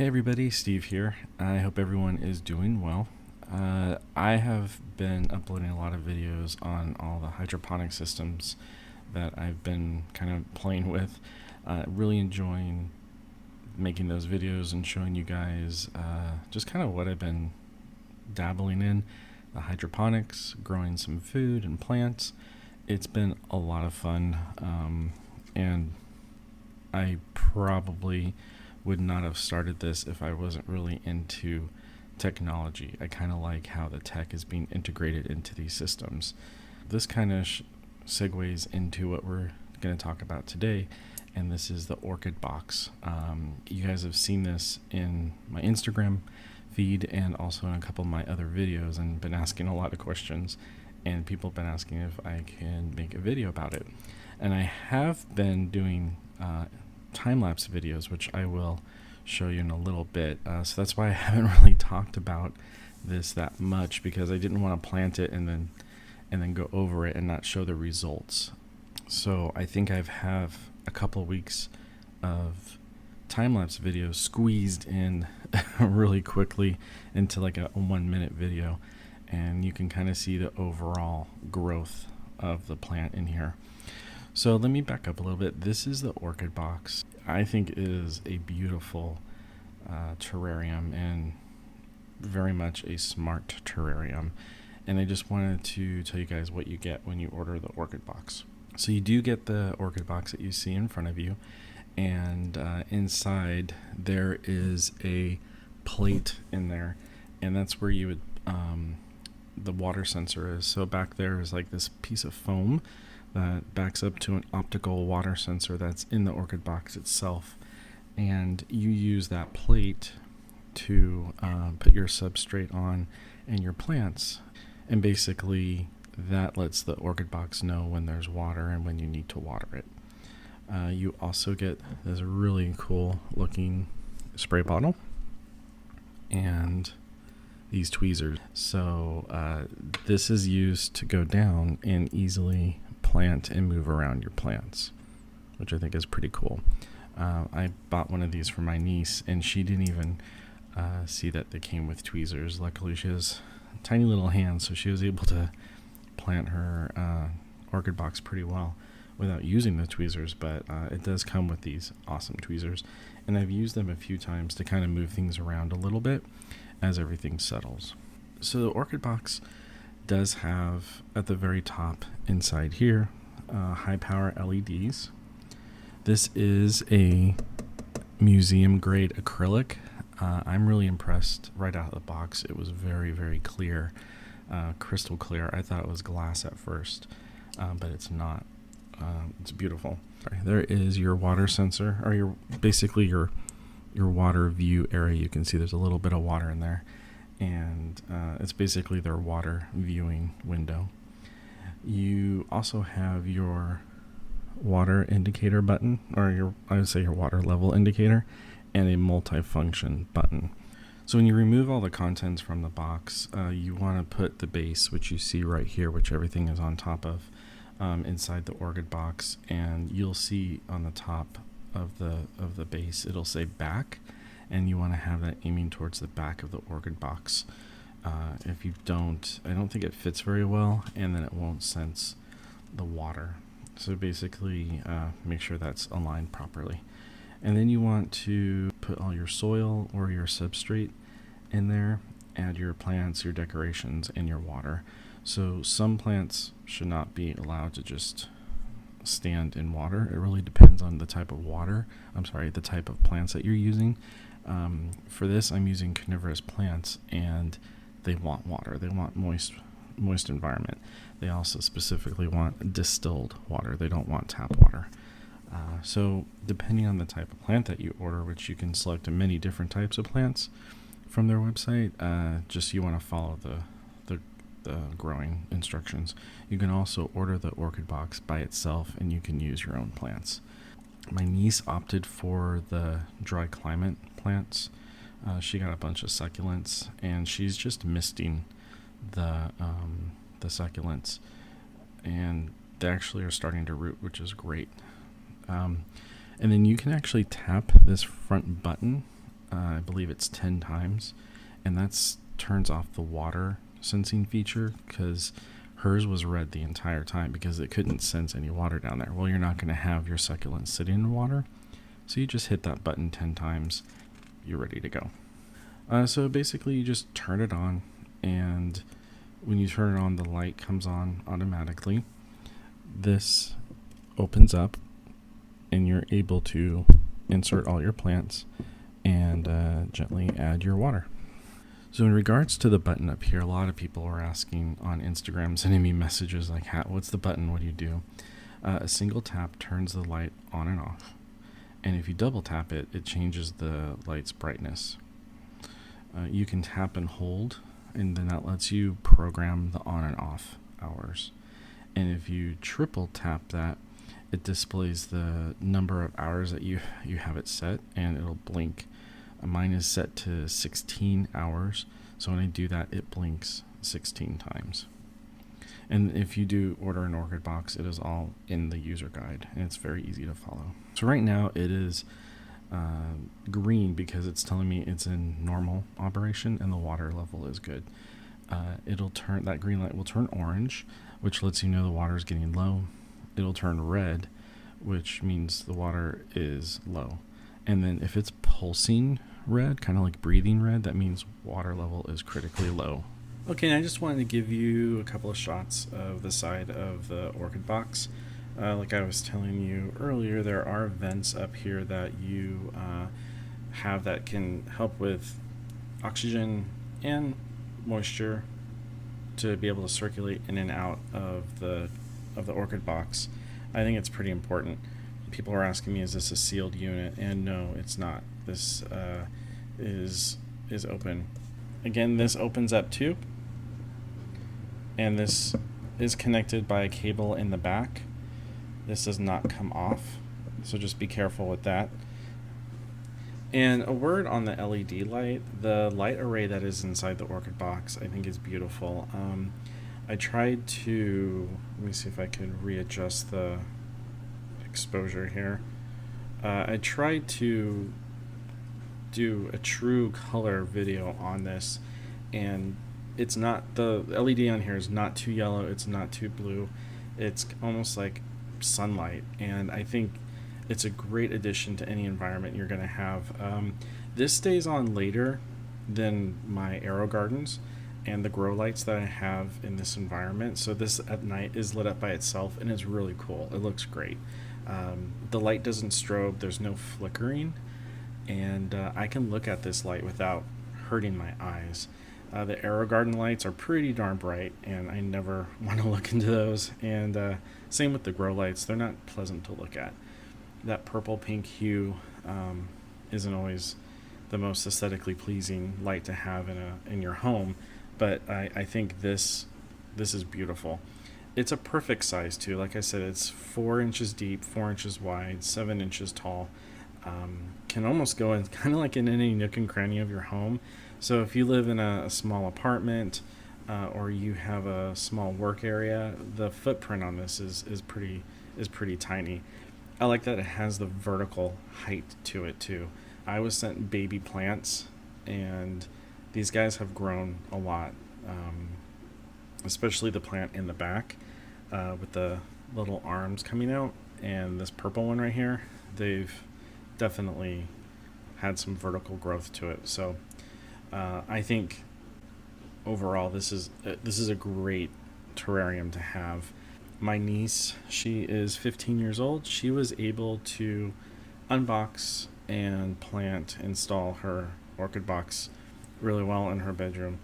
Hey everybody, Steve here. I hope everyone is doing well. I have been uploading a lot of videos on all the hydroponic systems that I've been kind of playing with. Really enjoying making those videos and showing you guys just kind of what I've been dabbling in. The hydroponics, growing some food and plants. It's been a lot of fun, and I probably would not have started this if I wasn't really into technology. I kind of like how the tech is being integrated into these systems. This kind of segues into what we're going to talk about today, and this is the OrchidBox. You guys have seen this in my Instagram feed and also in a couple of my other videos, and been asking a lot of questions, and people have been asking if I can make a video about it. And I have been doing time-lapse videos, which I will show you in a little bit. So that's why I haven't really talked about this that much, because I didn't want to plant it and then go over it and not show the results. So I think I have a couple weeks of time-lapse videos squeezed in really quickly into like a 1-minute video, and you can kind of see the overall growth of the plant in here. So let me back up a little bit. This is the OrchidBox. I think it is a beautiful terrarium, and very much a smart terrarium. And I just wanted to tell you guys what you get when you order the OrchidBox. So you do get the OrchidBox that you see in front of you, and inside there is a plate in there, and that's where you would the water sensor is. So back there is like this piece of foam that backs up to an optical water sensor that's in the OrchidBox itself, and you use that plate to put your substrate on and your plants, and basically that lets the OrchidBox know when there's water and when you need to water it. You also get this really cool looking spray bottle and these tweezers. So this is used to go down and easily plant and move around your plants, which I think is pretty cool. I bought one of these for my niece, and she didn't even see that they came with tweezers. Luckily, she has tiny little hands, so she was able to plant her OrchidBox pretty well without using the tweezers, but it does come with these awesome tweezers, and I've used them a few times to kind of move things around a little bit as everything settles. So the OrchidBox does have at the very top inside here high power LEDs. This is a museum grade acrylic. I'm really impressed right out of the box. It was very, very clear, crystal clear. I thought it was glass at first, but it's not. It's beautiful. There is your water sensor, or your water view area. You can see there's a little bit of water in there, and it's basically their water viewing window. You also have your water indicator button, or I would say your water level indicator, and a multifunction button. So when you remove all the contents from the box, you want to put the base, which you see right here, which everything is on top of, inside the OrchidBox, and you'll see on the top of the base it'll say back, and you want to have that aiming towards the back of the OrchidBox. If you don't, I don't think it fits very well, and then it won't sense the water. So basically make sure that's aligned properly. And then you want to put all your soil or your substrate in there, add your plants, your decorations, and your water. So some plants should not be allowed to just stand in water. It really depends on the type of the type of plants that you're using. For this, I'm using carnivorous plants, and they want water. They want moist environment. They also specifically want distilled water. They don't want tap water. So depending on the type of plant that you order, which you can select many different types of plants from their website, just you want to follow the growing instructions. You can also order the OrchidBox by itself, and you can use your own plants. My niece opted for the dry climate plants. She got a bunch of succulents, and she's just misting the succulents, and they actually are starting to root, which is great. And then you can actually tap this front button I believe it's 10 times, and that's turns off the water sensing feature, because hers was red the entire time because it couldn't sense any water down there. Well, you're not going to have your succulent sitting in water, so you just hit that button 10 times, you're ready to go. So basically you just turn it on, and when you turn it on, the light comes on automatically. This opens up, and you're able to insert all your plants and gently add your water. So in regards to the button up here, a lot of people are asking on Instagram, sending me messages like, what's the button? What do you do? A single tap turns the light on and off. And if you double tap it, it changes the light's brightness. You can tap and hold, and then that lets you program the on and off hours. And if you triple tap that, it displays the number of hours that you have it set, and it'll blink. Mine is set to 16 hours, so when I do that, it blinks 16 times. And if you do order an OrchidBox, it is all in the user guide, and it's very easy to follow. So right now it is green because it's telling me it's in normal operation and the water level is good. That green light will turn orange, which lets you know the water is getting low. It'll turn red, which means the water is low. And then if it's pulsing red, kind of like breathing red, that means water level is critically low. Okay, and I just wanted to give you a couple of shots of the side of the OrchidBox. Like I was telling you earlier, there are vents up here that you have that can help with oxygen and moisture to be able to circulate in and out of the OrchidBox. I think it's pretty important. People are asking me, is this a sealed unit? And no, it's not. This is open. Again, this opens up too, and this is connected by a cable in the back. This does not come off, so just be careful with that. And a word on the LED light. The light array that is inside the OrchidBox I think is beautiful. I tried to, let me see if I can readjust the exposure here. I tried to do a true color video on this, and it's not, the LED on here is not too yellow, it's not too blue, it's almost like sunlight, and I think it's a great addition to any environment you're going to have. This stays on later than my Arrow Gardens and the grow lights that I have in this environment, so this at night is lit up by itself, and it's really cool. It looks great. The light doesn't strobe, there's no flickering, and I can look at this light without hurting my eyes. The Arrow Garden lights are pretty darn bright, and I never want to look into those, and same with the grow lights. They're not pleasant to look at. That purple pink hue isn't always the most aesthetically pleasing light to have in your home, but I think this is beautiful. It's a perfect size too. Like I said, it's 4 inches deep, 4 inches wide, 7 inches tall. Can almost go in kind of like in any nook and cranny of your home. So if you live in a small apartment or you have a small work area, the footprint on this is pretty tiny. I like that it has the vertical height to it too. I was sent baby plants, and these guys have grown a lot, especially the plant in the back with the little arms coming out, and this purple one right here. They've definitely had some vertical growth to it. So I think overall this is a great terrarium to have. My niece, she is 15 years old. She was able to unbox and install her OrchidBox really well in her bedroom,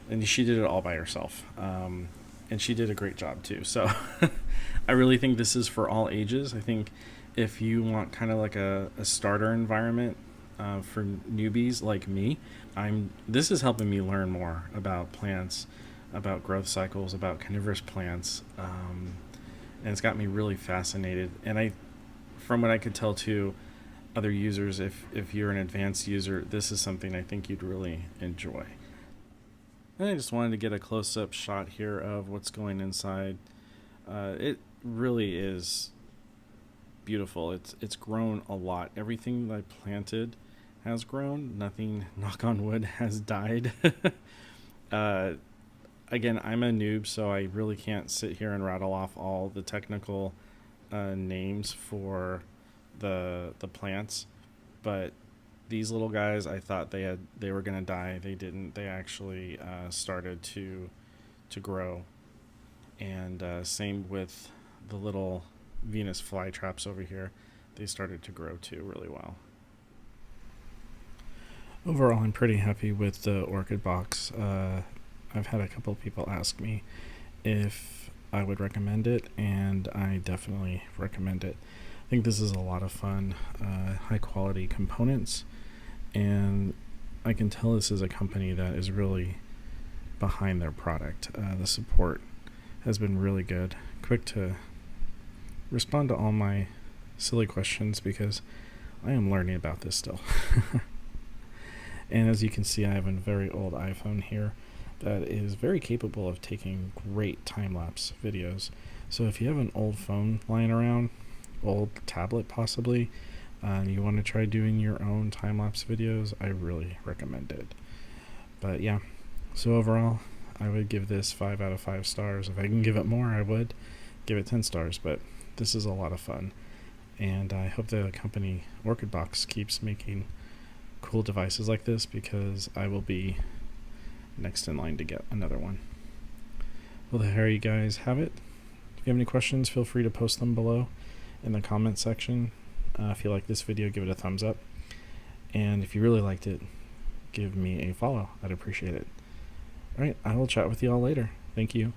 and she did it all by herself, and she did a great job too. So I really think this is for all ages. I think if you want kind of like a starter environment for newbies like me, this is helping me learn more about plants, about growth cycles, about carnivorous plants, and it's got me really fascinated. And from what I could tell too, other users, if you're an advanced user, this is something I think you'd really enjoy. And I just wanted to get a close-up shot here of what's going inside. It really is beautiful. It's grown a lot. Everything that I planted has grown. Nothing, knock on wood, has died. uh, Again, I'm a noob, so I really can't sit here and rattle off all the technical names for the plants, but these little guys, I thought they were gonna die. They didn't. They actually started to grow, and same with the little Venus flytraps over here. They started to grow too really well. Overall, I'm pretty happy with the Orchid box. I've had a couple of people ask me if I would recommend it, and I definitely recommend it. I think this is a lot of fun, high quality components, and I can tell this is a company that is really behind their product. The support has been really good, quick to respond to all my silly questions because I am learning about this still. And as you can see, I have a very old iPhone here that is very capable of taking great time-lapse videos. So if you have an old phone lying around, old tablet possibly, and you want to try doing your own time-lapse videos, I really recommend it. But yeah, so overall, I would give this 5 out of 5 stars. If I can give it more, I would give it 10 stars, but this is a lot of fun. And I hope the company OrchidBox keeps making cool devices like this, because I will be next in line to get another one. Well, there you guys have it. If you have any questions, feel free to post them below in the comment section. If you like this video, give it a thumbs up. And if you really liked it, give me a follow. I'd appreciate it. Alright, I will chat with you all later. Thank you.